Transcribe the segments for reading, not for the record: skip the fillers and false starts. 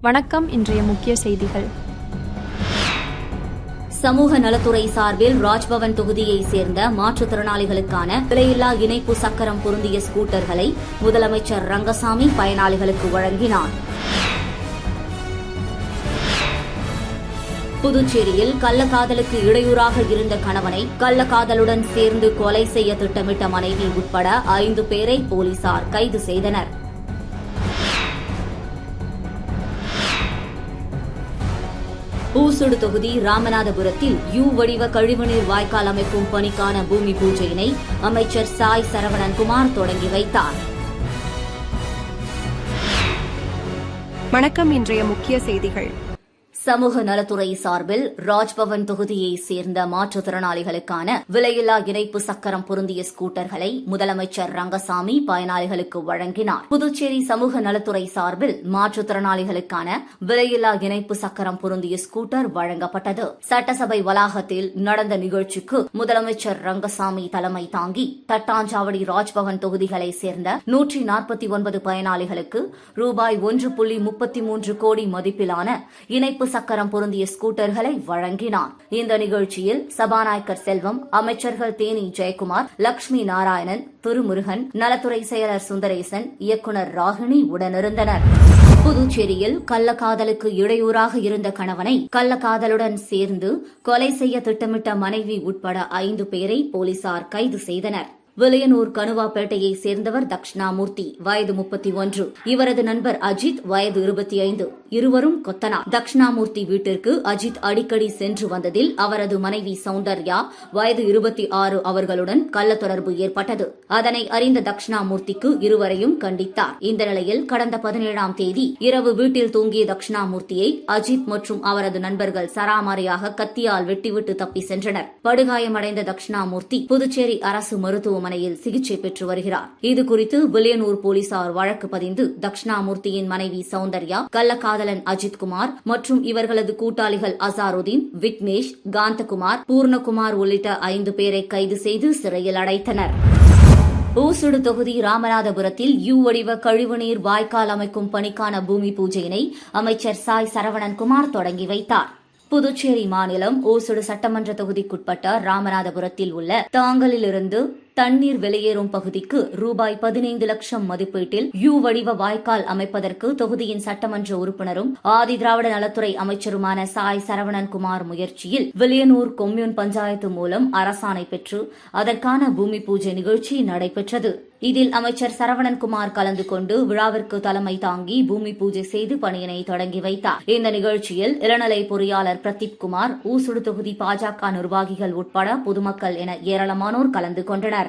வணக்கம். இன்றைய முக்கிய செய்திகள். சமூக நலத்துறை சார்பில் ராஜ்பவன் தொகுதியை சேர்ந்த மாற்றுத்திறனாளிகளுக்கான விலையில்லா இணைப்பு சக்கரம் பொருந்திய ஸ்கூட்டர்களை முதலமைச்சர் ரங்கசாமி பயனாளிகளுக்கு வழங்கினார். புதுச்சேரியில் கள்ளக்காதலுக்கு இடையூறாக இருந்த கணவனை கள்ளக்காதலுடன் சேர்ந்து கொலை செய்ய திட்டமிட்ட மனைவி உட்பட 5 பேரை போலீசார் கைது செய்தனர். ஊசுடு தொகுதி ராமநாதபுரத்தில் யூ வடிவ கழிவுநீர் வாய்க்கால் அமைக்கும் பணிக்கான பூமி பூஜையினை அமைச்சர் சாய் சரவணன்குமார் தொடங்கி வைத்தார். வணக்கம். இன்றைய முக்கிய செய்திகள். சமூக நலத்துறை சார்பில் ராஜ்பவன் தொகுதியை சேர்ந்த மாற்றுத்திறனாளிகளுக்கான விலையில்லா இணைப்பு சக்கரம் பொருந்திய ஸ்கூட்டர்களை முதலமைச்சர் ரங்கசாமி பயனாளிகளுக்கு வழங்கினார். புதுச்சேரி சமூக நலத்துறை சார்பில் மாற்றுத்திறனாளிகளுக்கான விலையில்லா இணைப்பு சக்கரம் பொருந்திய ஸ்கூட்டர் வழங்கப்பட்டது. சட்டசபை வளாகத்தில் நடந்த நிகழ்ச்சிக்கு முதலமைச்சர் ரங்கசாமி தலைமை தாங்கி தட்டாஞ்சாவடி ராஜ்பவன் தொகுதிகளை சேர்ந்த 149 பயனாளிகளுக்கு ரூபாய் 1.33 கோடி மதிப்பிலான இணைப்பு சக்கரம் பொருந்திய ஸ்கூட்டர்களை வழங்கினார். இந்த நிகழ்ச்சியில் சபாநாயகர் செல்வம், அமைச்சர்கள் தேனி ஜெயக்குமார், லட்சுமி நாராயணன், திருமுருகன், நலத்துறை செயலர் சுந்தரேசன், இயக்குநர் ராகினி உடனிருந்தனர். புதுச்சேரியில் கள்ளக்காதலுக்கு இடையூறாக இருந்த கணவனை கள்ளக்காதலுடன் சேர்ந்து கொலை செய்ய திட்டமிட்ட மனைவி உட்பட 5 பேரை போலீசார் கைது செய்தனர். விலையனூர் கணுவாப்பேட்டையை சேர்ந்தவர் தக்ஷணாமூர்த்தி, வயது 31. இவரது நண்பர் அஜித், வயது 25. இருவரும் கொத்தனார். தக்ஷணாமூர்த்தி வீட்டிற்கு அஜித் அடிக்கடி சென்று வந்ததில் அவரது மனைவி சௌந்தர்யா, வயது 26 அவர்களுடன் கள்ள தொடர்பு ஏற்பட்டது. அதனை அறிந்த தக்ஷணாமூர்த்திக்கு இருவரையும் கண்டித்தார். இந்த நிலையில் கடந்த 17ஆம் தேதி இரவு வீட்டில் தூங்கிய தக்ஷணாமூர்த்தியை அஜித் மற்றும் அவரது நண்பர்கள் சராமாரியாக கத்தியால் வெட்டிவிட்டு தப்பி சென்றனர். படுகாயமடைந்த தக்ஷணாமூர்த்தி புதுச்சேரி அரசு மருத்துவமனையில் சிகிச்சை பெற்று வருகிறார். இதுகுறித்து வில்லியனூர் போலீசார் வழக்கு பதிந்து தக்ஷணாமூர்த்தியின் மனைவி சௌந்தர்யா, கள்ளக்காதலன் அஜித்குமார் மற்றும் இவர்களது கூட்டாளிகள் அசாருதீன், விக்னேஷ், காந்தகுமார், பூர்ணகுமார் உள்ளிட்ட 5 பேரை கைது செய்து சிறையில் அடைத்தனர். ஊசுடு தொகுதி ராமநாதபுரத்தில் யூ வடிவ கழிவுநீர் வாய்க்கால் அமைக்கும் பணிக்கான பூமி பூஜையினை அமைச்சர் சாய் சரவணன்குமார் தொடங்கி வைத்தார். புதுச்சேரி மாநிலம் ஊசுடு சட்டமன்ற தொகுதிக்குட்பட்ட ராமநாதபுரத்தில் உள்ள தாங்கலிலிருந்து தண்ணீர் வெளியேறும் பகுதிக்கு ரூபாய் 15 லட்சம் மதிப்பீட்டில் யூ வடிவ வாய்க்கால் அமைப்பதற்கு தொகுதியின் சட்டமன்ற உறுப்பினரும் ஆதிதிராவிட நலத்துறை அமைச்சருமான சாய் சரவணன்குமார் முயற்சியில் வில்லியனூர் கொம்யூன் பஞ்சாயத்து மூலம் அரசாணை பெற்று அதற்கான பூமி பூஜை நிகழ்ச்சி நடைபெற்றது. இதில் அமைச்சர் சரவணன்குமார் கலந்து கொண்டு விழாவிற்கு தலைமை தாங்கி பூமி பூஜை செய்து பணியினை தொடங்கி வைத்தார். இந்த நிகழ்ச்சியில் இளநிலை பொறியாளர் பிரதீப் குமார், ஊசுடு தொகுதி பாஜக நிர்வாகிகள் உட்பட பொதுமக்கள் என ஏராளமானோர் கலந்து கொண்டனர்.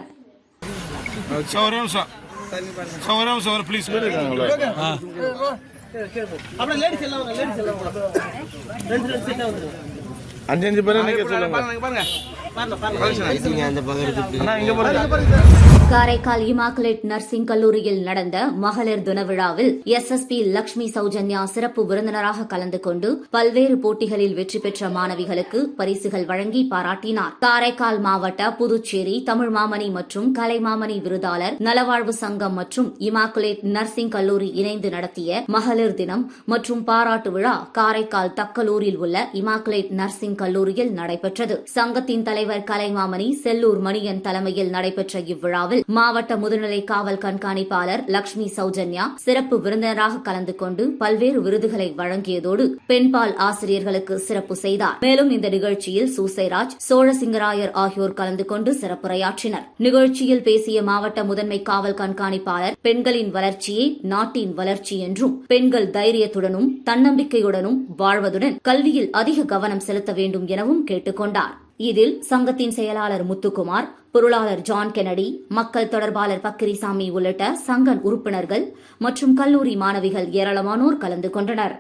காரைக்கால் இமாக்குலேட் நர்சிங் கல்லூரியில் நடந்த மகளிர் தின விழாவில் எஸ்எஸ்பி லட்சுமி சௌஜன்யா சிறப்பு விருந்தினராக கலந்து கொண்டு பல்வேறு போட்டிகளில் வெற்றி பெற்ற மாணவிகளுக்கு பரிசுகள் வழங்கி பாராட்டினார். காரைக்கால் மாவட்ட புதுச்சேரி தமிழ் மாமணி மற்றும் கலை மாமணி விருதாளர் நலவாழ்வு சங்கம் மற்றும் இமாக்குலேட் நர்சிங் கல்லூரி இணைந்து நடத்திய மகளிர் தினம் மற்றும் பாராட்டு விழா காரைக்கால் தக்கலூரில் உள்ள இமாக்குலேட் நர்சிங் கல்லூரியில் நடைபெற்றது. சங்கத்தின் தலைவர் கலைமாமணி செல்லூர் மணியன் தலைமையில் நடைபெற்ற இவ்விழாவில் மாவட்ட முதுநிலை காவல் கண்காணிப்பாளர் லட்சுமி சௌஜன்யா சிறப்பு விருந்தினராக கலந்து கொண்டு பல்வேறு விருதுகளை வழங்கியதோடு பெண்பால் ஆசிரியர்களுக்கு சிறப்பு செய்தார். மேலும் இந்த நிகழ்ச்சியில் சூசைராஜ், சோழசிங்கராயர் ஆகியோர் கலந்து கொண்டு சிறப்புரையாற்றினர். நிகழ்ச்சியில் பேசிய மாவட்ட முதன்மை காவல் கண்காணிப்பாளர், பெண்களின் வளர்ச்சியே நாட்டின் வளர்ச்சி என்றும் பெண்கள் தைரியத்துடனும் தன்னம்பிக்கையுடனும் வாழ்வதுடன் கல்வியில் அதிக கவனம் செலுத்த வேண்டும் எனவும் கேட்டுக் கொண்டார். இதில் சங்கத்தின் செயலாளர் முத்துக்குமார், பொருளாளர் ஜான் கெனடி, மக்கள் தொடர்பாளர் பக்கிரிசாமி உள்ளிட்ட சங்க உறுப்பினர்கள் மற்றும் கல்லூரி மாணவிகள் ஏராளமானோர் கலந்து கொண்டனர்.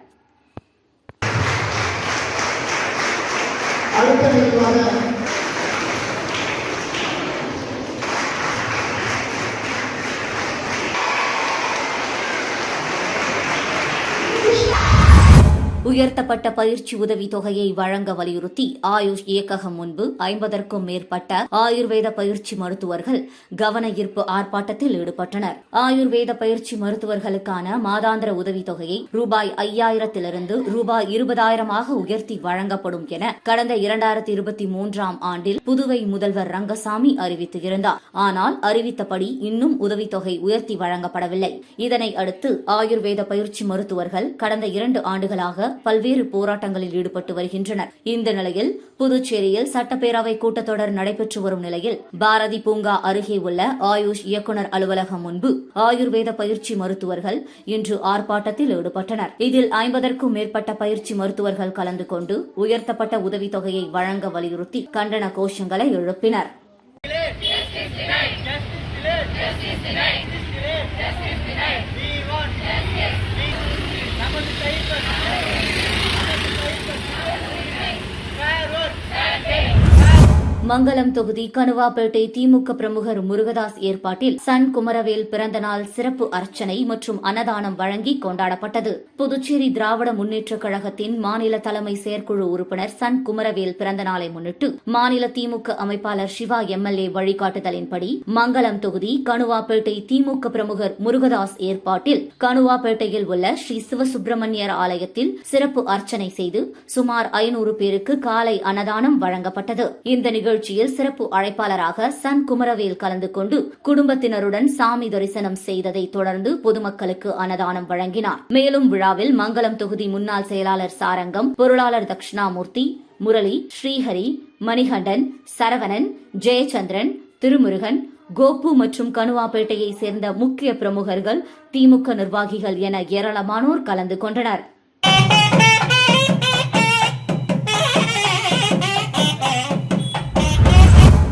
உயர்த்தப்பட்ட பயிற்சி உதவித் தொகையை வழங்க வலியுறுத்தி ஆயுஷ் இயக்ககம் முன்பு 50க்கும் மேற்பட்ட ஆயுர்வேத பயிற்சி மருத்துவர்கள் கவன ஈர்ப்பு ஆர்ப்பாட்டத்தில் ஈடுபட்டனர். ஆயுர்வேத பயிற்சி மருத்துவர்களுக்கான மாதாந்திர உதவித் தொகையை ரூபாய் 5000 ரூபாய் 20,000 உயர்த்தி வழங்கப்படும் என கடந்த 2023ஆம் ஆண்டில் புதுவை முதல்வர் ரங்கசாமி அறிவித்திருந்தார். ஆனால் அறிவித்தபடி இன்னும் உதவித்தொகை உயர்த்தி வழங்கப்படவில்லை. இதனை அடுத்து ஆயுர்வேத பயிற்சி மருத்துவர்கள் கடந்த 2 ஆண்டுகளாக பல்வேறு போராட்டங்களில் ஈடுபட்டு வருகின்றனர். இந்த நிலையில் புதுச்சேரியில் சட்டப்பேரவை கூட்டத்தொடர் நடைபெற்று வரும் நிலையில் பாரதி பூங்கா அருகே உள்ள ஆயுஷ் இயக்குநர் அலுவலகம் முன்பு ஆயுர்வேத பயிற்சி மருத்துவர்கள் இன்று ஆர்ப்பாட்டத்தில் ஈடுபட்டனர். இதில் 50க்கும் மேற்பட்ட பயிற்சி மருத்துவர்கள் கலந்து கொண்டு உயர்த்தப்பட்ட உதவித்தொகையை வழங்க வலியுறுத்தி கண்டன கோஷங்களை எழுப்பினர். மங்கலம் தொகுதி கணுவாப்பேட்டை திமுக பிரமுகர் முருகதாஸ் ஏற்பாட்டில் சன் குமரவேல் பிறந்தநாள் சிறப்பு அர்ச்சனை மற்றும் அன்னதானம் வழங்கி கொண்டாடப்பட்டது. புதுச்சேரி திராவிட முன்னேற்றக் கழகத்தின் மாநில தலைமை செயற்குழு உறுப்பினர் சன் குமரவேல் பிறந்தநாளை முன்னிட்டு மாநில திமுக அமைப்பாளர் சிவா எம்எல்ஏ வழிகாட்டுதலின்படி மங்கலம் தொகுதி கணுவாப்பேட்டை திமுக பிரமுகர் முருகதாஸ் ஏற்பாட்டில் கணுவாப்பேட்டையில் உள்ள ஸ்ரீ சிவசுப்பிரமணியர் ஆலயத்தில் சிறப்பு அர்ச்சனை செய்து சுமார் 500 பேருக்கு காலை அன்னதானம் வழங்கப்பட்டது. இந்த நிகழ்ச்சியில் சிறப்பு அழைப்பாளராக சன் குமரவேல் கலந்து கொண்டு குடும்பத்தினருடன் சாமி தரிசனம் செய்ததை தொடர்ந்து பொதுமக்களுக்கு அன்னதானம் வழங்கினார். மேலும் விழாவில் மங்கலம் தொகுதி முன்னாள் செயலாளர் சாரங்கம், பொருளாளர் தட்சிணாமூர்த்தி, முரளி, ஸ்ரீஹரி, மணிகண்டன், சரவணன், ஜெயச்சந்திரன், திருமுருகன், கோப்பு மற்றும் கணுவாப்பேட்டையை சேர்ந்த முக்கிய பிரமுகர்கள், திமுக நிர்வாகிகள் என ஏராளமானோர் கலந்து கொண்டனர்.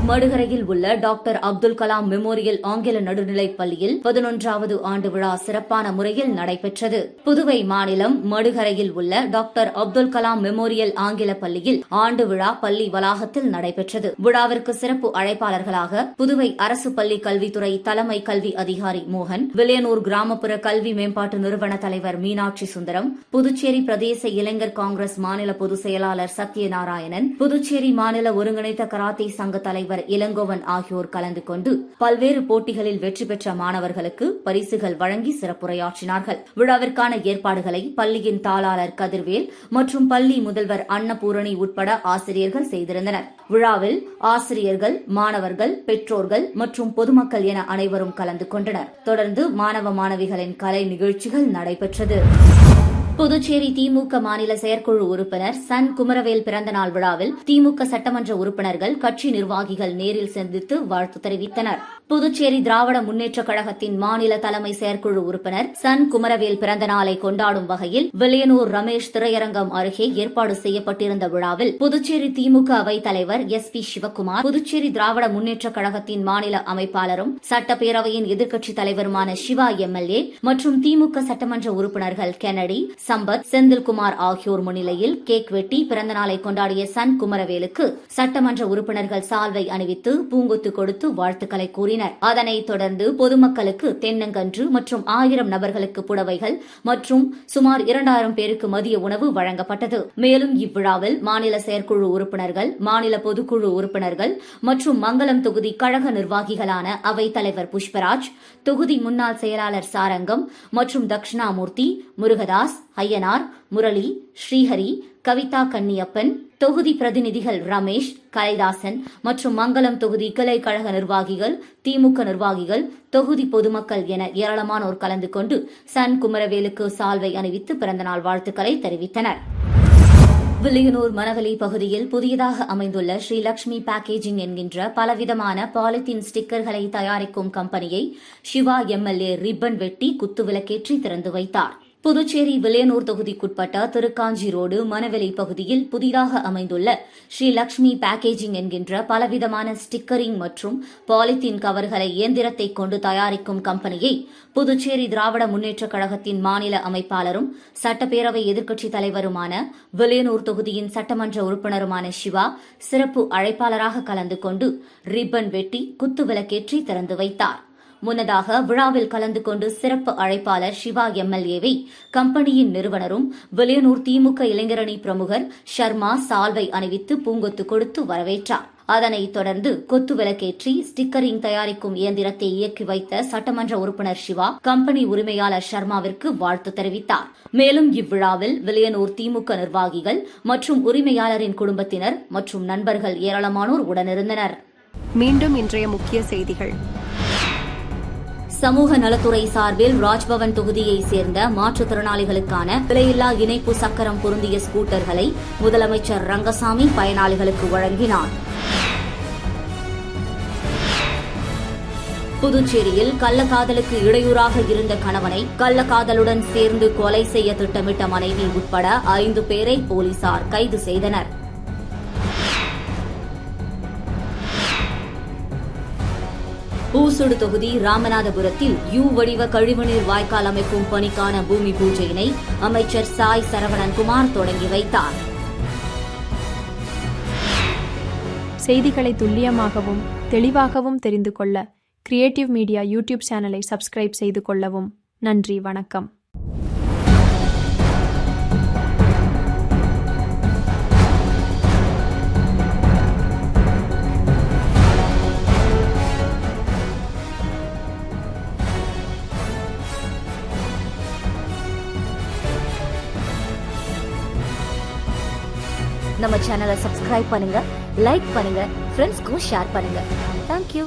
மடுகரையில் உள்ள டாக்டர் அப்துல் கலாம் மெமோரியல் ஆங்கில நடுநிலைப் பள்ளியில் 11வது ஆண்டு விழா சிறப்பான முறையில் நடைபெற்றது. புதுவை மாநிலம் மடுகரையில் உள்ள டாக்டர் அப்துல் கலாம் மெமோரியல் ஆங்கில பள்ளியில் ஆண்டு விழா பள்ளி வளாகத்தில் நடைபெற்றது. விழாவிற்கு சிறப்பு அழைப்பாளர்களாக புதுவை அரசு பள்ளி கல்வித்துறை தலைமை கல்வி அதிகாரி மோகன், வில்லியனூர் கிராமப்புற கல்வி மேம்பாட்டு நிறுவன தலைவர் மீனாட்சி சுந்தரம், புதுச்சேரி பிரதேச இளைஞர் காங்கிரஸ் மாநில பொதுச் செயலாளர் சத்யநாராயணன், புதுச்சேரி மாநில ஒருங்கிணைந்த கராத்தே சங்க தலைவர் இளங்கோவன் ஆகியோர் கலந்து கொண்டு பல்வேறு போட்டிகளில் வெற்றி பெற்ற மாணவர்களுக்கு பரிசுகள் வழங்கி சிறப்புரையாற்றினார்கள். விழாவிற்கான ஏற்பாடுகளை பள்ளியின் தாளாளர் கதிர்வேல் மற்றும் பள்ளி முதல்வர் அன்னபூரணி உட்பட ஆசிரியர்கள் செய்திருந்தனர். விழாவில் ஆசிரியர்கள், மாணவர்கள், பெற்றோர்கள் மற்றும் பொதுமக்கள் என அனைவரும் கலந்து கொண்டனர். தொடர்ந்து மாணவ மாணவிகளின் கலை நிகழ்ச்சிகள் நடைபெற்றது. புதுச்சேரி திமுக மாநில செயற்குழு உறுப்பினர் சன் குமரவேல் பிறந்தநாள் விழாவில் திமுக சட்டமன்ற உறுப்பினர்கள், கட்சி நிர்வாகிகள் நேரில் சந்தித்து வாழ்த்து தெரிவித்தனர். புதுச்சேரி திராவிட முன்னேற்றக் கழகத்தின் மாநில தலைமை செயற்குழு உறுப்பினர் சன் குமரவேல் பிறந்த நாளை கொண்டாடும் வகையில் வில்லியனூர் ரமேஷ் திரையரங்கம் அருகே ஏற்பாடு செய்யப்பட்டிருந்த விழாவில் புதுச்சேரி திமுக அவைத் தலைவர் SP சிவக்குமார், புதுச்சேரி திராவிட முன்னேற்றக் கழகத்தின் மாநில அமைப்பாளரும் சட்டப்பேரவையின் எதிர்க்கட்சித் தலைவருமான சிவா MLA மற்றும் திமுக சட்டமன்ற உறுப்பினர்கள் கென்னடி, சம்பத், செந்தில்குமார் ஆகியோர் முன்னிலையில் கேக் வெட்டி பிறந்தநாளை கொண்டாடிய சன் குமரவேலுக்கு சட்டமன்ற உறுப்பினர்கள் சால்வை அணிவித்து பூங்கொத்து கொடுத்து வாழ்த்துக்களை கூறினர். அதனைத் தொடர்ந்து பொதுமக்களுக்கு தென்னங்கன்று மற்றும் 1000 நபர்களுக்கு புடவைகள் மற்றும் சுமார் 2000 பேருக்கு மதிய உணவு வழங்கப்பட்டது. மேலும் இவ்விழாவில் மாநில செயற்குழு உறுப்பினர்கள், மாநில பொதுக்குழு உறுப்பினர்கள் மற்றும் மங்கலம் தொகுதி கழக நிர்வாகிகளான அவைத் தலைவர் புஷ்பராஜ், தொகுதி முன்னாள் செயலாளர் சாரங்கம் மற்றும் தட்சிணாமூர்த்தி, முருகதாஸ், ஐயனார், முரளி, ஸ்ரீஹரி, கவிதா கன்னியப்பன், தொகுதி பிரதிநிதிகள் ரமேஷ், கலைதாசன் மற்றும் மங்கலம் தொகுதி கிளை கழக நிர்வாகிகள், திமுக நிர்வாகிகள், தொகுதி பொதுமக்கள் என ஏராளமானோர் கலந்து கொண்டு சன் குமரவேலுக்கு சால்வை அணிவித்து பிறந்தநாள் வாழ்த்துக்களை தெரிவித்தனர். வில்லியனூர் மணவெளி பகுதியில் புதியதாக அமைந்துள்ள ஸ்ரீ லட்சுமி பேக்கேஜிங் என்கின்ற பலவிதமான பாலித்தீன் ஸ்டிக்கர்களை தயாரிக்கும் கம்பெனியை சிவா MLA ரிப்பன் வெட்டி குத்துவிளக்கேற்றி திறந்து வைத்தார். புதுச்சேரி வில்லியனூர் தொகுதிக்குட்பட்ட திருக்காஞ்சி ரோடு மணவெளி பகுதியில் புதிதாக அமைந்துள்ள ஸ்ரீ லட்சுமி பேக்கேஜிங் என்கின்ற பலவிதமான ஸ்டிக்கரிங் மற்றும் பாலித்தீன் கவர்களை இயந்திரத்தை கொண்டு தயாரிக்கும் கம்பெனியை புதுச்சேரி திராவிட முன்னேற்றக் கழகத்தின் மாநில அமைப்பாளரும் சட்டப்பேரவை எதிர்க்கட்சித் தலைவருமான வில்லியனூர் தொகுதியின் சட்டமன்ற உறுப்பினருமான சிவா சிறப்பு அழைப்பாளராக கலந்து கொண்டு ரிப்பன் வெட்டி குத்துவிளக்கேற்றி திறந்து வைத்தார். முன்னதாக விழாவில் கலந்து கொண்டு சிறப்பு அழைப்பாளர் சிவா எம்எல்ஏவை கம்பெனியின் நிறுவனரும் வில்லியனூர் திமுக இளைஞரணி பிரமுகர் ஷர்மா சால்வை அணிவித்து பூங்கொத்து கொடுத்து வரவேற்றார். அதனைத் தொடர்ந்து கொத்து விளக்கேற்றி ஸ்டிக்கரிங் தயாரிக்கும் இயந்திரத்தை இயக்கி வைத்த சட்டமன்ற உறுப்பினர் சிவா கம்பெனி உரிமையாளர் ஷர்மாவிற்கு வாழ்த்து தெரிவித்தார். மேலும் இவ்விழாவில் வில்லியனூர் திமுக நிர்வாகிகள் மற்றும் உரிமையாளரின் குடும்பத்தினர் மற்றும் நண்பர்கள் ஏராளமானோர் உடனிருந்தனர். மீண்டும் இன்றைய முக்கிய செய்திகள். சமூக நலத்துறை சார்பில் ராஜ்பவன் தொகுதியைச் சேர்ந்த மாற்றுத்திறனாளிகளுக்கான விலையில்லா இணைப்பு சக்கரம் பொருந்திய ஸ்கூட்டர்களை முதலமைச்சர் ரங்கசாமி பயனாளிகளுக்கு வழங்கினார். புதுச்சேரியில் கள்ளக்காதலுக்கு இடையூறாக இருந்த கணவனை கள்ளக்காதலுடன் சேர்ந்து கொலை செய்ய திட்டமிட்ட மனைவி உட்பட 5 பேரை போலீசார் கைது செய்தனர். ஊசுடு தொகுதி ராமநாதபுரத்தில் வடிவ கழிவுநீர் வாய்க்கால் அமைக்கும் பணிக்கான பூமி பூஜையினை அமைச்சர் சாய் சரவணன்குமார் தொடங்கி வைத்தார். செய்திகளை துல்லியமாகவும் தெளிவாகவும் தெரிந்து கொள்ள கிரியேட்டிவ் மீடியா யூடியூப் சேனலை சப்ஸ்கிரைப் செய்து கொள்ளவும். நன்றி, வணக்கம். நம்ம சேனலை சப்ஸ்கிரைப் பண்ணுங்க, லைக் பண்ணுங்க, ஃப்ரெண்ட்ஸ்க்கும் ஷேர் பண்ணுங்க. தேங்க்யூ.